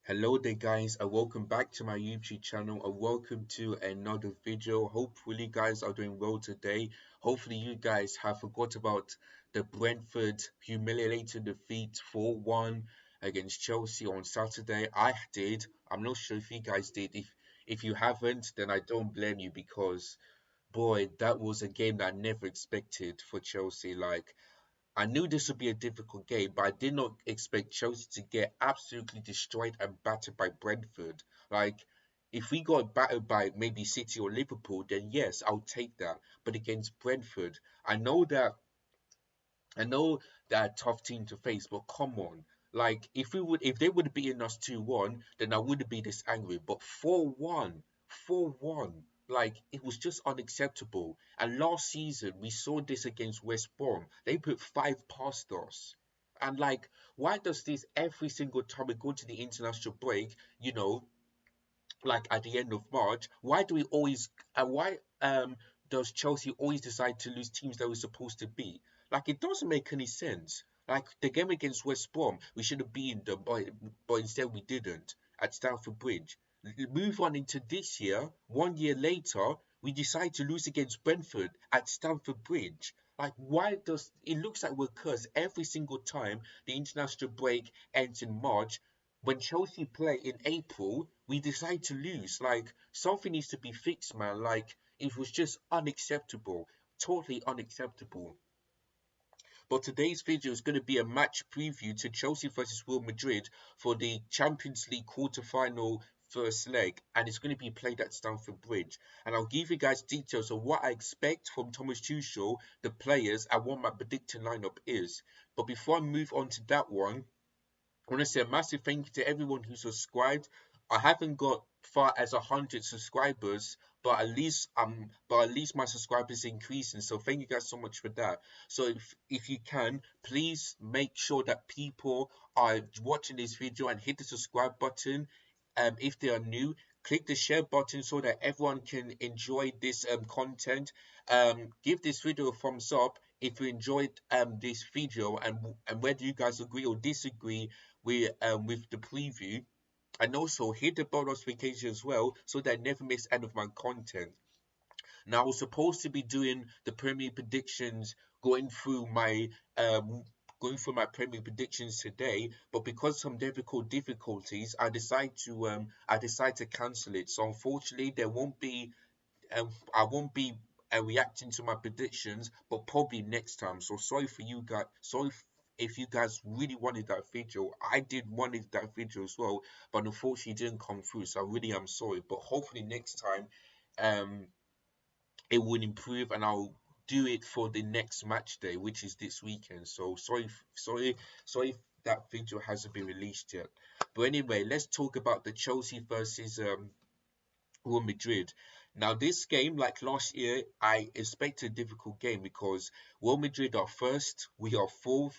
Hello there guys and welcome back to my YouTube channel and welcome to another video. Hopefully you guys are doing well today. Hopefully you guys have forgot about the Brentford humiliating defeat 4-1 against Chelsea on Saturday. I did. I'm not sure if you guys did. If you haven't, then I don't blame you because boy, that was a game that I never expected for Chelsea. I knew this would be a difficult game, but I did not expect Chelsea to get absolutely destroyed and battered by Brentford. Like, if we got battered by maybe City or Liverpool, then yes, I'll take that. But against Brentford, I know that I know they're a tough team to face, but come on. Like if they would have beaten us 2-1, then I wouldn't be this angry. But 4-1, 4-1, like it was just unacceptable. And last season we saw this against West Brom. They put five past us. And like, why does this every single time we go to the international break, like at the end of March, why do we always why does Chelsea always decide to lose teams that we're supposed to beat? Like it doesn't make any sense. Like the game against West Brom, we should have beaten them, but instead we didn't at Stamford Bridge. Move on into this year, 1 year later, we decide to lose against Brentford at Stamford Bridge. Like, why does it looks like we're cursed every single time the international break ends in March? When Chelsea play in April, we decide to lose. Like something needs to be fixed, man. Like it was just unacceptable, totally unacceptable. But today's video is going to be a match preview to Chelsea versus Real Madrid for the Champions League quarter-final first leg, and it's going to be played at Stamford Bridge. And I'll give you guys details of what I expect from Thomas Tuchel, the players, and what my predicted lineup is. But before I move on to that one, I want to say a massive thank you to everyone who subscribed. I haven't got far as 100 subscribers, but at least my subscribers increasing. So thank you guys so much for that. So if you can, please make sure that people are watching this video and hit the subscribe button. If they are new, click the share button so that everyone can enjoy this content. Give this video a thumbs up if you enjoyed this video, and whether you guys agree or disagree with the preview, and also hit the bell notification as well so that I never miss any of my content. Now I was supposed to be doing the Premier predictions, going through my um Premier predictions today, but because of some difficulties, I decide to cancel it. So unfortunately, there won't be I won't be reacting to my predictions, but probably next time. So sorry for you guys. Sorry if you guys really wanted that video. I did wanted that video as well, but unfortunately it didn't come through. So I really am sorry. But hopefully next time, um, it will improve, and I'll do it for the next match day, which is this weekend. So sorry if that video hasn't been released yet. But anyway, let's talk about the Chelsea versus Real Madrid. Now, this game, like last year, I expect a difficult game because Real Madrid are first, we are fourth,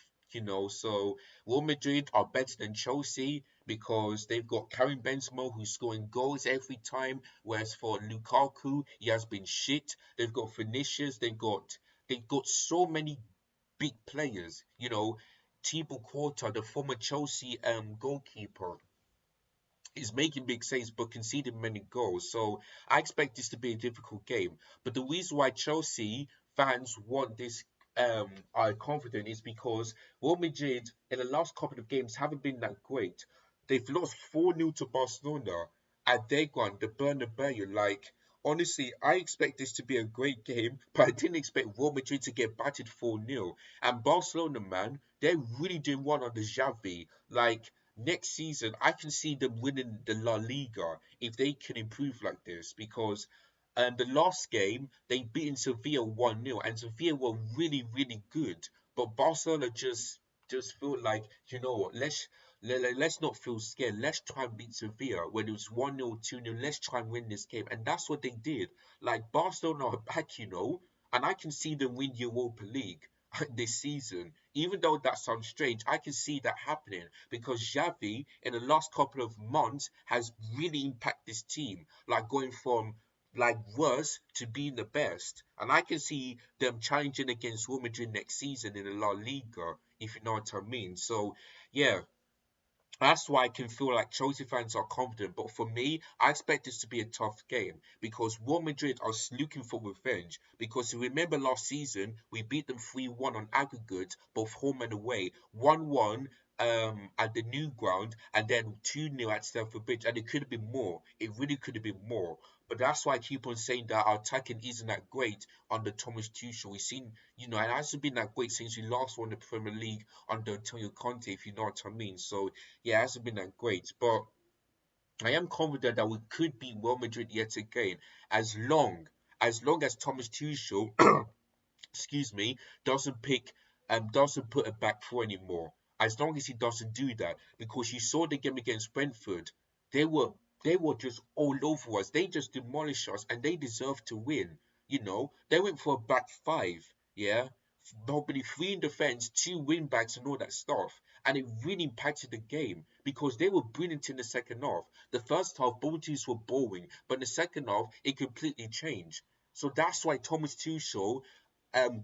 so Real Madrid are better than Chelsea because they've got Karim Benzema who's scoring goals every time, whereas for Lukaku, he has been shit. They've got Vinicius, they've got so many big players, Thibaut Courtois, the former Chelsea goalkeeper, is making big saves but conceding many goals. So I expect this to be a difficult game. But the reason why Chelsea fans want this are confident is because Real Madrid in the last couple of games haven't been that great. They've lost 4-0 to Barcelona at their ground, the Bernabeu. Like honestly, I expect this to be a great game, but I didn't expect Real Madrid to get battered 4-0. And Barcelona, man, they're really doing well under Xavi. Like next season, I can see them winning the La Liga if they can improve like this because the last game they beaten Sevilla 1-0 and Sevilla were really, really good. But Barcelona just feel like, what, let's not feel scared. Let's try and beat Sevilla when it was 1-0, 2-0. Let's try and win this game. And that's what they did. Like Barcelona are back, and I can see them win Europa League this season. Even though that sounds strange, I can see that happening because Xavi in the last couple of months has really impacted this team, like going from like worse to being the best. And I can see them challenging against Real Madrid next season in the La Liga, if you know what I mean. So yeah, That's why I can feel like Chelsea fans are confident. But for me, I expect this to be a tough game because Real Madrid are looking for revenge. Because you remember last season, we beat them 3-1 on aggregate, both home and away. 1-1 at the new ground, and then 2-0 at Stamford Bridge. And it could have been more. It really could have been more. But that's why I keep on saying that our attacking isn't that great under Thomas Tuchel. We've seen, and it hasn't been that great since we last won the Premier League under Antonio Conte, if you know what I mean. So yeah, it hasn't been that great, but I am confident that we could beat Real Madrid yet again, as long as Thomas Tuchel excuse me, doesn't put it back four anymore. As long as he doesn't do that, because you saw the game against Brentford, they were they were just all over us. They just demolished us, and they deserved to win. They went for a back five, yeah, probably three in defense, two wing backs, and all that stuff. And it really impacted the game because they were brilliant in the second half. The first half, both teams were boring, but in the second half, it completely changed. So that's why Thomas Tuchel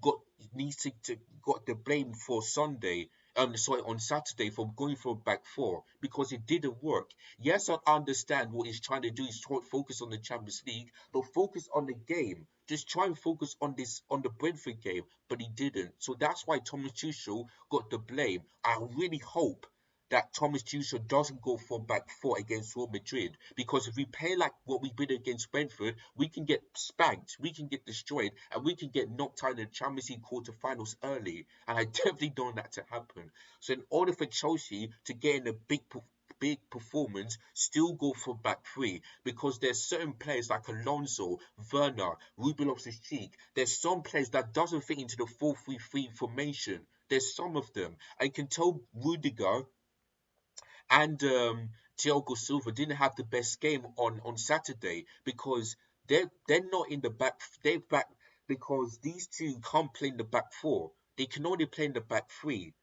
got needs to got the blame for Sunday. Sorry, on Saturday for going for a back four because it didn't work. Yes, I understand what he's trying to do is try to focus on the Champions League, but focus on the game. Just try and focus on the Brentford game, but he didn't. So that's why Thomas Tuchel got the blame. I really hope that Thomas Tuchel doesn't go for back four against Real Madrid because if we play like what we did against Brentford, we can get spanked, we can get destroyed, and we can get knocked out in the Champions League quarterfinals early. And I definitely don't want that to happen. So in order for Chelsea to get in a big performance, still go for back three because there's certain players like Alonso, Werner, Ruben Loftus-Cheek. There's some players that doesn't fit into the 4-3-3 formation. There's some of them. I can tell Rudiger and Thiago Silva didn't have the best game on Saturday because they're not in the back. They're back because these two can't play in the back four. They can only play in the back three.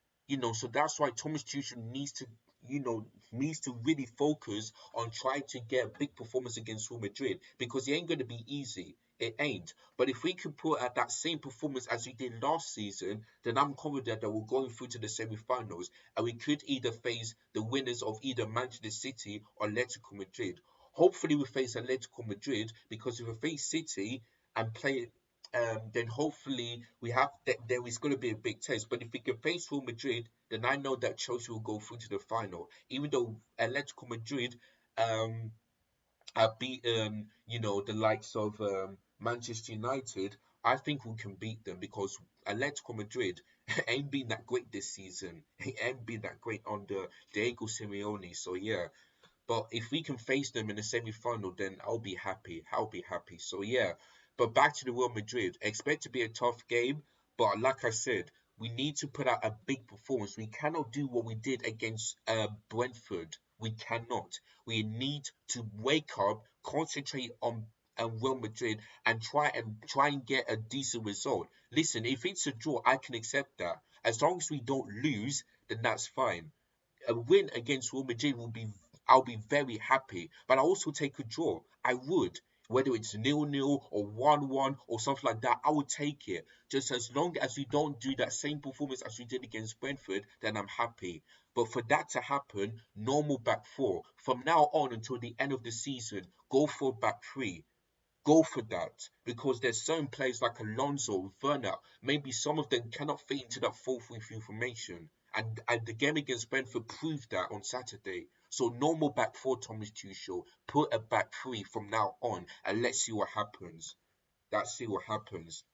So that's why Thomas Tuchel you know, needs to really focus on trying to get a big performance against Real Madrid because it ain't going to be easy. It ain't. But if we can put out that same performance as we did last season, then I'm confident that we're going through to the semi-finals and we could either face the winners of either Manchester City or Atletico Madrid. Hopefully, we face Atletico Madrid because if we face City and play, then hopefully there is going to be a big test. But if we can face Real Madrid, then I know that Chelsea will go through to the final. Even though Atletico Madrid um, have beaten, the likes of Manchester United, I think we can beat them because Atletico Madrid ain't been that great this season. It ain't been that great under Diego Simeone. So yeah, but if we can face them in the semi-final, then I'll be happy. I'll be happy. So yeah, but back to the Real Madrid. Expect to be a tough game, but like I said, we need to put out a big performance. We cannot do what we did against Brentford. We cannot. We need to wake up, concentrate on Real Madrid, and try and get a decent result. Listen, if it's a draw, I can accept that. As long as we don't lose, then that's fine. A win against Real Madrid I'll be very happy. But I also take a draw. I would. Whether it's 0-0 or 1-1 or something like that, I would take it. Just as long as we don't do that same performance as we did against Brentford, then I'm happy. But for that to happen, normal back four. From now on until the end of the season, go for back three. Go for that because there's certain players like Alonso, Werner, maybe some of them cannot fit into that 4-3-3 formation. And the game against Brentford proved that on Saturday. So normal back four, Thomas Tuchel, put a back three from now on, and let's see what happens. Let's see what happens.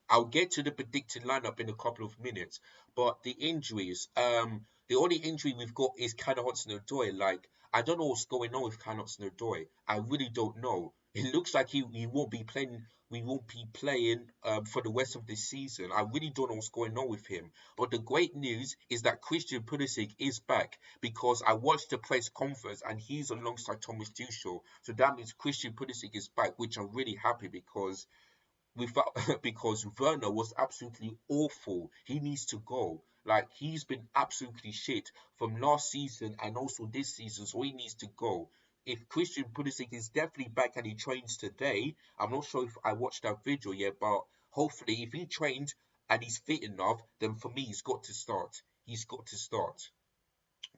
I'll get to the predicted lineup in a couple of minutes, but the injuries, the only injury we've got is Callum Hudson-Odoi. Like, I don't know what's going on with Callum Hudson-Odoi. I really don't know. It looks like he won't be playing. We won't be playing for the rest of the season. I really don't know what's going on with him. But the great news is that Christian Pulisic is back because I watched the press conference and he's alongside Thomas Tuchel. So that means Christian Pulisic is back, which I'm really happy without because Werner was absolutely awful. He needs to go. Like he's been absolutely shit from last season and also this season, so he needs to go. If Christian Pulisic is definitely back and he trains today, I'm not sure if I watched that video yet, but hopefully if he trained and he's fit enough, then for me he's got to start. He's got to start.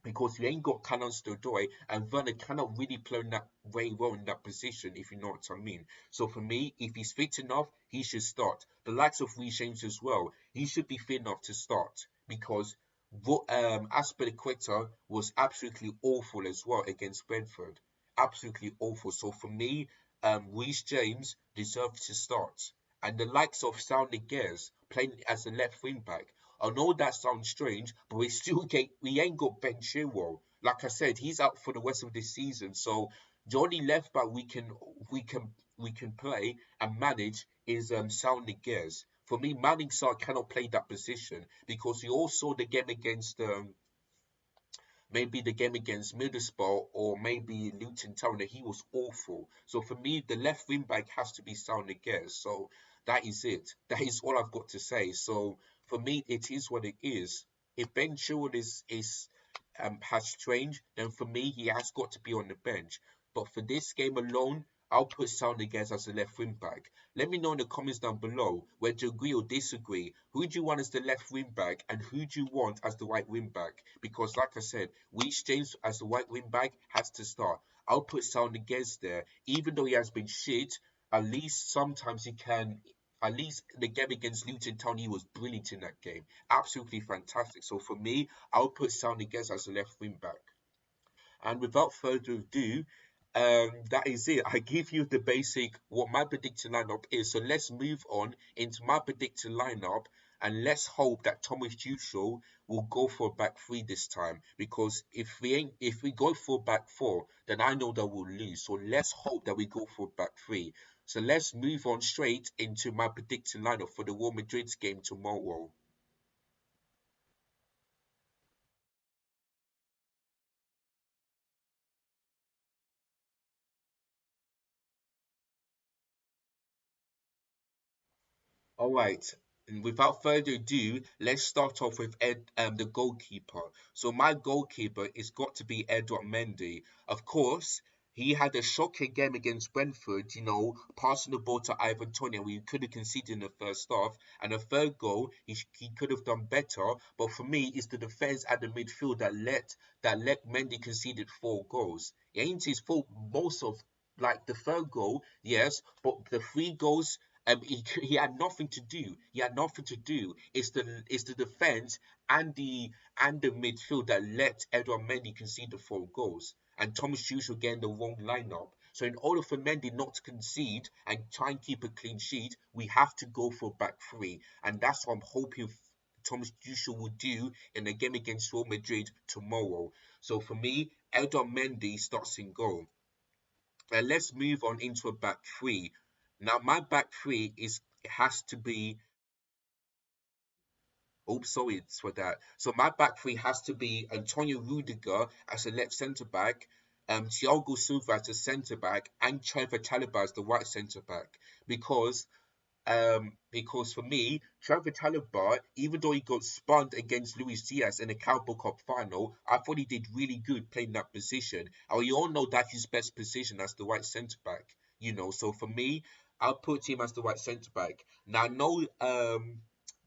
because you ain't got Callum Stodoy, and Werner cannot really play in that very well in that position, if you know what I mean. So for me, if he's fit enough, he should start. The likes of Reece James as well, he should be fit enough to start because Aspilicueta was absolutely awful as well against Brentford. Absolutely awful. So for me, Reece James deserves to start. And the likes of Saul Niguez playing as a left wing back. I know that sounds strange, but we ain't got Ben Chilwell. Like I said, he's out for the rest of this season. So the only left back we can play and manage is Saul Niguez. For me, Manning Sarr cannot play that position because you all saw the game against maybe the game against Middlesbrough or maybe Luton Town, he was awful. So for me, the left wing back has to be Sound again. So that is it. That is all I've got to say. So for me, it is what it is. If Ben Chilwell is has strange, then for me, he has got to be on the bench. But for this game alone, I'll put Sound again as a left wing back. Let me know in the comments down below whether you agree or disagree. Who do you want as the left wing back and who do you want as the right wing back? Because like I said, Reece James as the right wing back has to start. I'll put Saul Niguez there. Even though he has been shit, at least sometimes he can. At least the game against Luton Town, he was brilliant in that game. Absolutely fantastic. So for me, I'll put Saul Niguez as the left wing back. And without further ado, that is it. I give you the basic what my predicted lineup is. So let's move on into my predicted lineup, and let's hope that Thomas Tuchel will go for a back three this time. Because if we go for a back four, then I know that we'll lose. So let's hope that we go for a back three. So let's move on straight into my predicted lineup for the Real Madrid's game tomorrow. All right. And without further ado, let's start off with the goalkeeper. So my goalkeeper is got to be Edouard Mendy. Of course, he had a shocking game against Brentford, passing the ball to Ivan Toney, we could have conceded in the first half. And a third goal, he could have done better. But for me, it's the defense at the midfield that let Mendy conceded 4 goals. It ain't his fault most of like the third goal, yes, but the 3 goals he had nothing to do. He had nothing to do. It's the defense and the midfield that let Edouard Mendy concede the 4 goals. And Thomas Tuchel getting the wrong lineup. So in order for Mendy not to concede and try and keep a clean sheet, we have to go for back three. And that's what I'm hoping Thomas Tuchel will do in the game against Real Madrid tomorrow. So for me, Edouard Mendy starts in goal. Let's move on into a back three. Now, my back three it has to be. Oh, sorry for that. So my back three has to be Antonio Rudiger as a left centre back, Thiago Silva as a centre back, and Trevor Chalobah as the right centre back. Because for me, Trevor Chalobah, even though he got spun against Luis Diaz in the Carabao Cup final, I thought he did really good playing that position. And we all know that's his best position as the right centre back. So for me, I'll put him as the right centre back. Now I know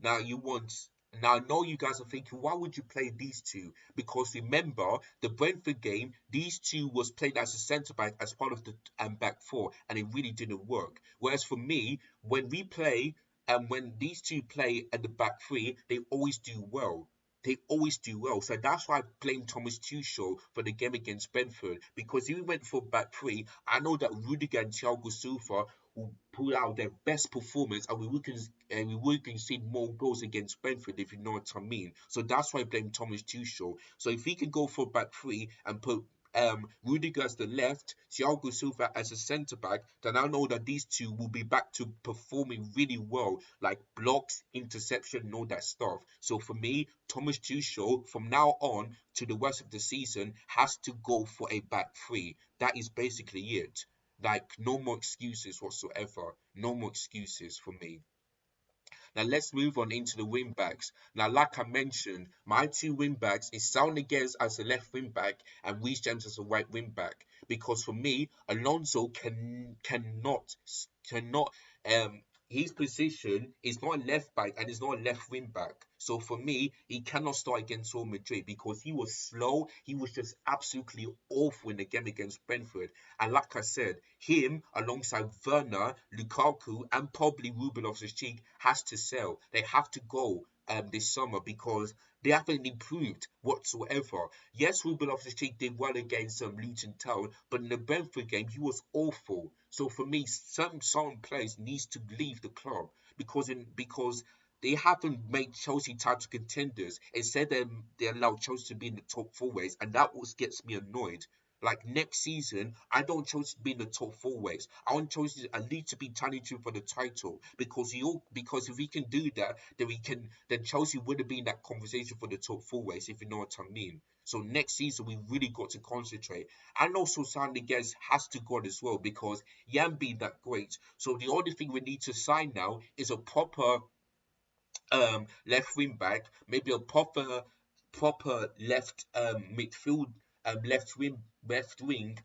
now you want now I know you guys are thinking, why would you play these two? Because remember, the Brentford game, these two was played as a centre back as part of the back four, and it really didn't work. Whereas for me, when we play and when these two play at the back three, they always do well. They always do well. So that's why I blame Thomas Tuchel for the game against Brentford. Because if we went for back three, I know that Rudiger and Thiago Silva will pull out their best performance and we would concede more goals against Brentford, if you know what I mean. So that's why I blame Thomas Tuchel. So if he could go for back three and put Rudiger as the left, Thiago Silva as a centre back, then I know that these two will be back to performing really well, like blocks, interception, and all that stuff. So for me, Thomas Tuchel, from now on to the rest of the season, has to go for a back three. That is basically it. Like, no more excuses whatsoever. No more excuses for me. Now let's move on into the wing backs. Now, like I mentioned, my two wing backs is Saul Niguez as a left wing back and Reece James as a right wing back. Because for me, Alonso cannot um his position is not a left back and is not a left wing back. So for me, he cannot start against Real Madrid because he was slow. He was just absolutely awful in the game against Brentford. And like I said, him alongside Werner, Lukaku, and probably Ruben Loftus-Cheek has to sell. They have to go this summer because they haven't improved whatsoever. Yes, Ruben Loftus-Cheek did well against Luton Town, but in the Brentford game, he was awful. So for me, some players needs to leave the club because they haven't made Chelsea title contenders. Instead, they allow Chelsea to be in the top four ways, and that what gets me annoyed. Like next season, I don't want Chelsea to be in the top four ways. I want Chelsea at least to be challenging for the title because if we can do that, then Chelsea would have been in that conversation for the top four ways, if you know what I mean. So next season we really got to concentrate. And also Sanders has to go as well because he hasn't been that great. So the only thing we need to sign now is a proper left wing back, maybe a proper left midfield left wing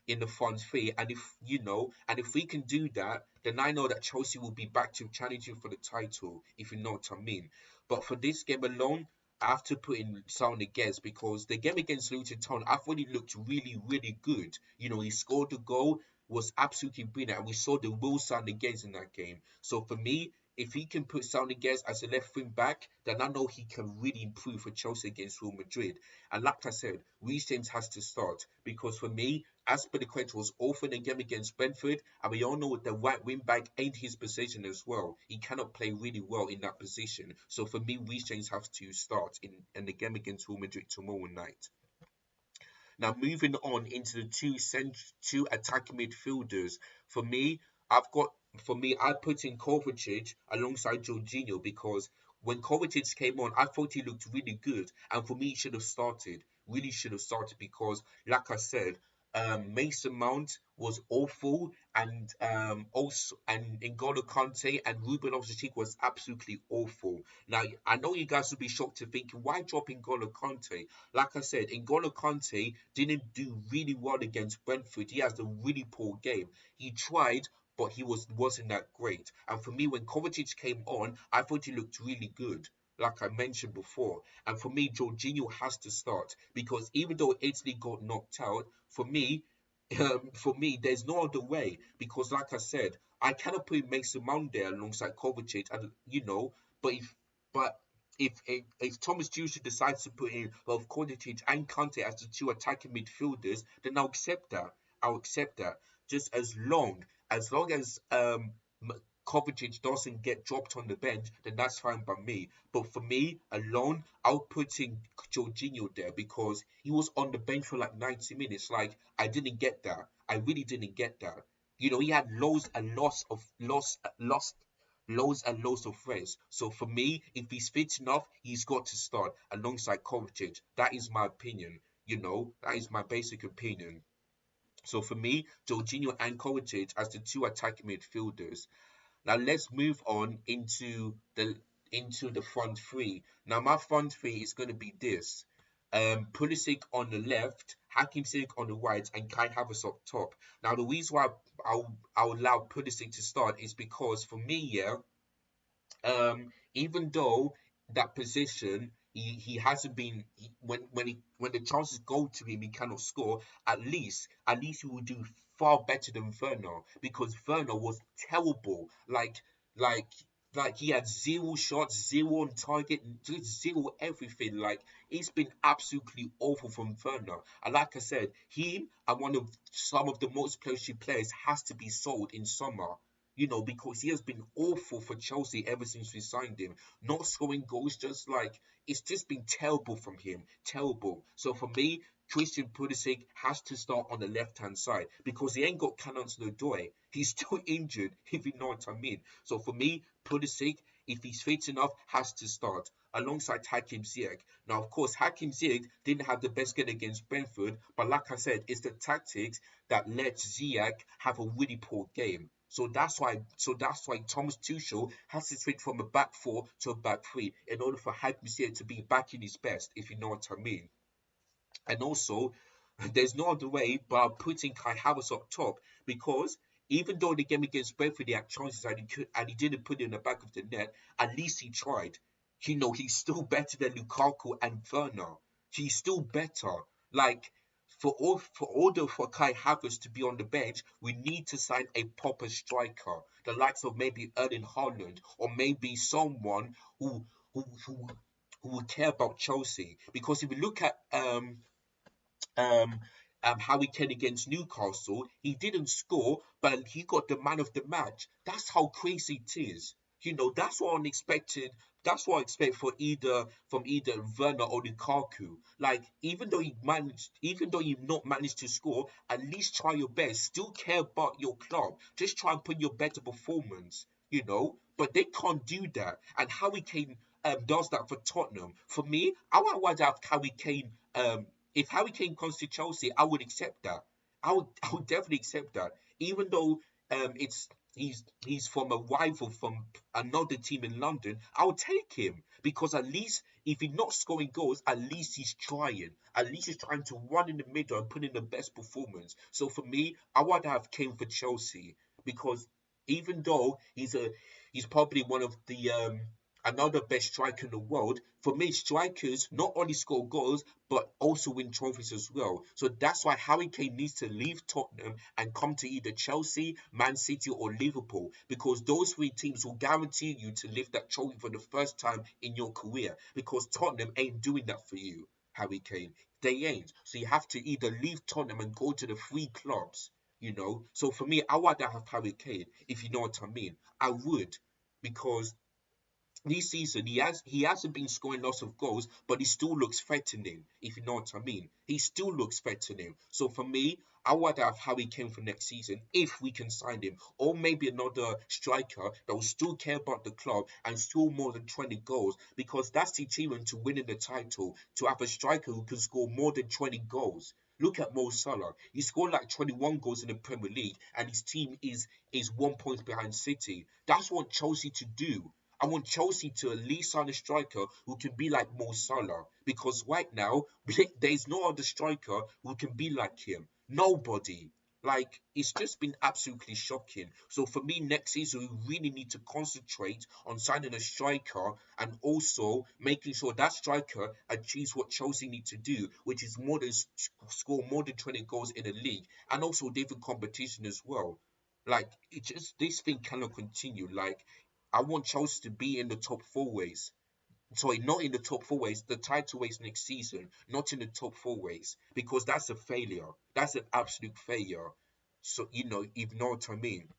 in the front three. And if we can do that, then I know that Chelsea will be back to challenging for the title, if you know what I mean. But for this game alone, I have to put in sound against because the game against Luton Town, I thought he looked really, really good. He scored a goal, was absolutely brilliant, and we saw the real sound against in that game. So for me, if he can put Sounders as a left wing back, then I know he can really improve for Chelsea against Real Madrid. And like I said, Reece James has to start because for me, Aspilicueta was awful in the game against Brentford, and we all know the right wing back ain't his position as well. He cannot play really well in that position. So for me, Reece James has to start in the game against Real Madrid tomorrow night. Now moving on into the two attacking midfielders. For me, I've got I put in Kovacic alongside Jorginho because when Kovacic came on, I thought he looked really good, and for me, he should have started. Really should have started because, like I said, Mason Mount was awful, and also and N'Golo Kante and Ruben Loftus-Cheek was absolutely awful. Now I know you guys will be shocked to think why drop N'Golo Kante. Like I said, N'Golo Kante didn't do really well against Brentford. He has a really poor game. He tried, but he wasn't that great. And for me, when Kovacic came on, I thought he looked really good, like I mentioned before. And for me, Jorginho has to start because even though Italy got knocked out, there's no other way because, like I said, I cannot put Mason Mount there alongside Kovacic, and but but if Thomas Tuchel decides to put in both Kovacic and Kante as the two attacking midfielders, then I'll accept that. I'll accept that. Just as long as Kovacic doesn't get dropped on the bench, then that's fine by me. But for me alone, I'll put in Jorginho there because he was on the bench for like 90 minutes. Like I didn't get that. I really didn't get that. He had loads and loads of threats. So for me, if he's fit enough, he's got to start alongside Kovacic. That is my opinion. That is my basic opinion. So for me, Jorginho and Kovacic as the two attacking midfielders. Now let's move on into the front three. Now my front three is going to be this: Pulisic on the left, Hakim Ziyech on the right, and Kai Havertz up top. Now the reason why I'll allow Pulisic to start is because for me, yeah, even though that position he hasn't been when the chances go to him he cannot score. At least he will do far better than Werner because Werner was terrible. Like like he had zero shots, zero on target, just zero everything. Like it's been absolutely awful from Werner. And like I said, he and one of some of the most explosive players has to be sold in summer. Because he has been awful for Chelsea ever since we signed him. Not scoring goals, just like it's just been terrible from him. Terrible. So for me, Christian Pulisic has to start on the left hand side because he ain't got cannons no doy. He's still injured, if you know what I mean. So for me, Pulisic, if he's fit enough, has to start alongside Hakim Ziyech. Now, of course, Hakim Ziyech didn't have the best game against Brentford, but like I said, it's the tactics that let Ziyech have a really poor game. So that's why Thomas Tuchel has to switch from a back four to a back three in order for Hakim Ziyech to be back in his best, if you know what I mean. And also, there's no other way but putting Kai Havertz up top because Even though the game against Brentford he had chances and he didn't put it in the back of the net, at least he tried. He's still better than Lukaku and Werner. He's still better. Like for Kai Havertz to be on the bench, we need to sign a proper striker, the likes of maybe Erling Haaland or maybe someone who who who will care about Chelsea. Because if you look at um, Harry Kane against Newcastle, he didn't score, but he got the man of the match. That's how crazy it is. That's what unexpected. That's what I expect for either Werner or Lukaku. Like, even though you've not managed to score, at least try your best. Still care about your club. Just try and put your better performance. But they can't do that. And Harry Kane does that for Tottenham. For me, I would rather have Harry Kane if Harry Kane comes to Chelsea, I would accept that. I would definitely accept that. Even though it's he's from a rival from another team in London, I would take him because at least if he's not scoring goals, at least he's trying. At least he's trying to run in the middle and put in the best performance. So for me, I would have Kane for Chelsea because even though he's probably one of the another best striker in the world. For me, strikers not only score goals but also win trophies as well. So that's why Harry Kane needs to leave Tottenham and come to either Chelsea, Man City, or Liverpool because those three teams will guarantee you to lift that trophy for the first time in your career. Because Tottenham ain't doing that for you, Harry Kane. They ain't. So you have to either leave Tottenham and go to the three clubs. So for me, I would have Harry Kane, if you know what I mean. I would, because this season he hasn't been scoring lots of goals, but he still looks threatening, if you know what I mean. He still looks threatening. So for me, I would have Harry Kane for next season if we can sign him, or maybe another striker that will still care about the club and score more than 20 goals, because that's the achievement to winning the title. To have a striker who can score more than 20 goals. Look at Mo Salah. He scored like 21 goals in the Premier League, and his team is 1 point behind City. That's what Chelsea to do. I want Chelsea to at least sign a striker who can be like Mo Salah. Because right now, there's no other striker who can be like him. Nobody. Like, it's just been absolutely shocking. So for me, next season, we really need to concentrate on signing a striker and also making sure that striker achieves what Chelsea need to do, which is score more than 20 goals in a league and also different competition as well. Like, this thing cannot continue. Like, I want Chelsea to be in the top four ways. Sorry, not in the top four ways, the title race next season, not in the top four ways, because that's a failure. That's an absolute failure. So, you know what I mean.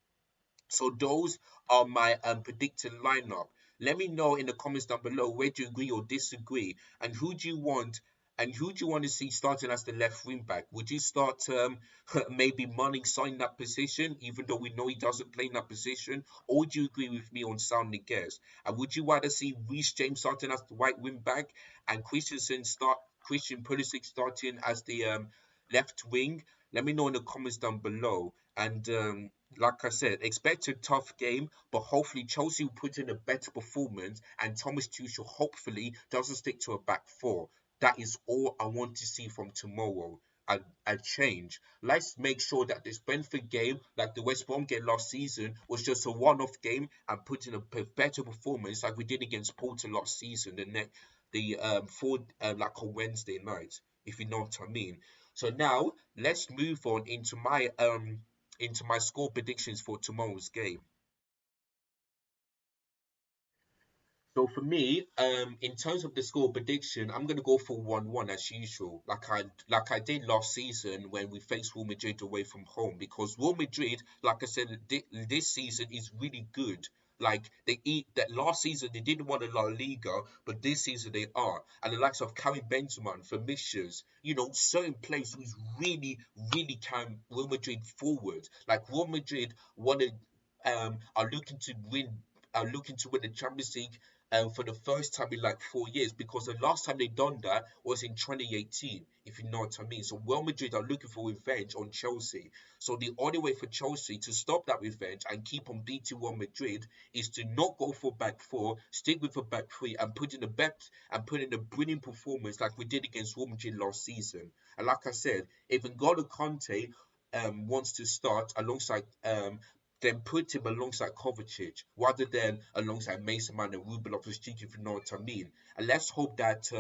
So those are my predicted lineup. Let me know in the comments down below where do you agree or disagree, and who do you want to see starting as the left wing back? Would you start maybe Manning signing that position, even though we know he doesn't play in that position, or would you agree with me on sounding guess? And would you rather see Reece James starting as the right wing back and Christian Pulisic starting as the left wing? Let me know in the comments down below. And like I said, expect a tough game, but hopefully Chelsea will put in a better performance and Thomas Tuchel hopefully doesn't stick to a back four. That is all I want to see from tomorrow. A change. Let's make sure that this Brentford game, like the West Brom game last season, was just a one-off game and put in a better performance like we did against Porto last season. Like on Wednesday night, if you know what I mean. So now let's move on into my score predictions for tomorrow's game. So for me, in terms of the score prediction, I'm gonna go for 1-1 as usual, like I did last season when we faced Real Madrid away from home. Because Real Madrid, like I said, this season is really good. Like they eat that last season they didn't want a La Liga, but this season they are. And the likes of Karim Benzema and Vinicius, certain players who's really, really carrying Real Madrid forward. Like Real Madrid wanted, are looking to win the Champions League for the first time in like 4 years, because the last time they done that was in 2018, if you know what I mean. So Real Madrid are looking for revenge on Chelsea. So the only way for Chelsea to stop that revenge and keep on beating Real Madrid is to not go for back four, stick with the back three, and put in a brilliant performance like we did against Real Madrid last season. And like I said, if N'Golo Kante wants to start alongside then put him alongside Kovacic rather than alongside Mason Mount and Ruben Loftus-Cheek, if you know what I mean. And let's hope that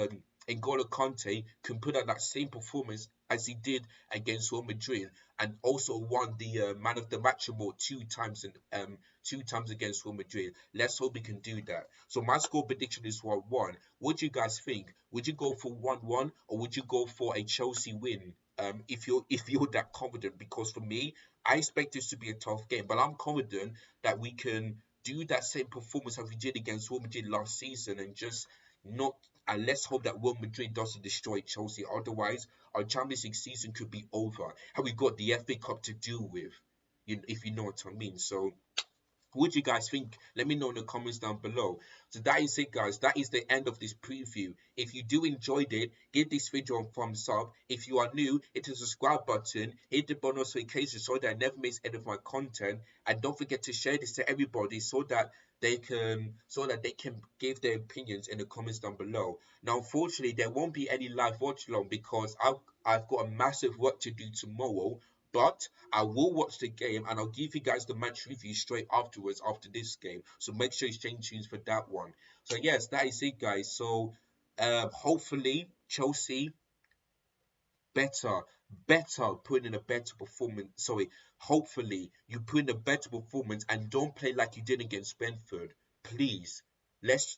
N'Golo Kante can put out that same performance as he did against Real Madrid, and also won the man of the match award 2 times, and 2 times against Real Madrid. Let's hope he can do that. So my score prediction is 1-1. What do you guys think? Would you go for 1-1, or would you go for a Chelsea win? If you're that confident, because for me, I expect this to be a tough game, but I'm confident that we can do that same performance as we did against Real Madrid last season, and just not. And let's hope that Real Madrid doesn't destroy Chelsea. Otherwise, our Champions League season could be over, and we got the FA Cup to deal with. If you know what I mean. So what do you guys think? Let me know in the comments down below. So that is it, guys. That is the end of this preview. If you do enjoyed it, give this video a thumbs up. If you are new, hit the subscribe button, hit the bell notification so that I never miss any of my content, and don't forget to share this to everybody so that they can give their opinions in the comments down below. Now, unfortunately, there won't be any live watch along because I've got a massive work to do tomorrow. But I will watch the game and I'll give you guys the match review straight afterwards after this game. So make sure you stay tuned for that one. So yes, that is it, guys. So hopefully Chelsea better, put in a better performance. Sorry, hopefully you put in a better performance and don't play like you did against Brentford. Please, let's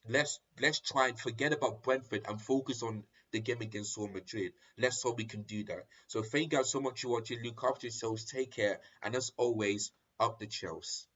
try and forget about Brentford and focus on the game against Real Madrid. Let's hope we can do that. So thank you guys so much for watching. Look after yourselves, take care, and as always, up the Chelsea.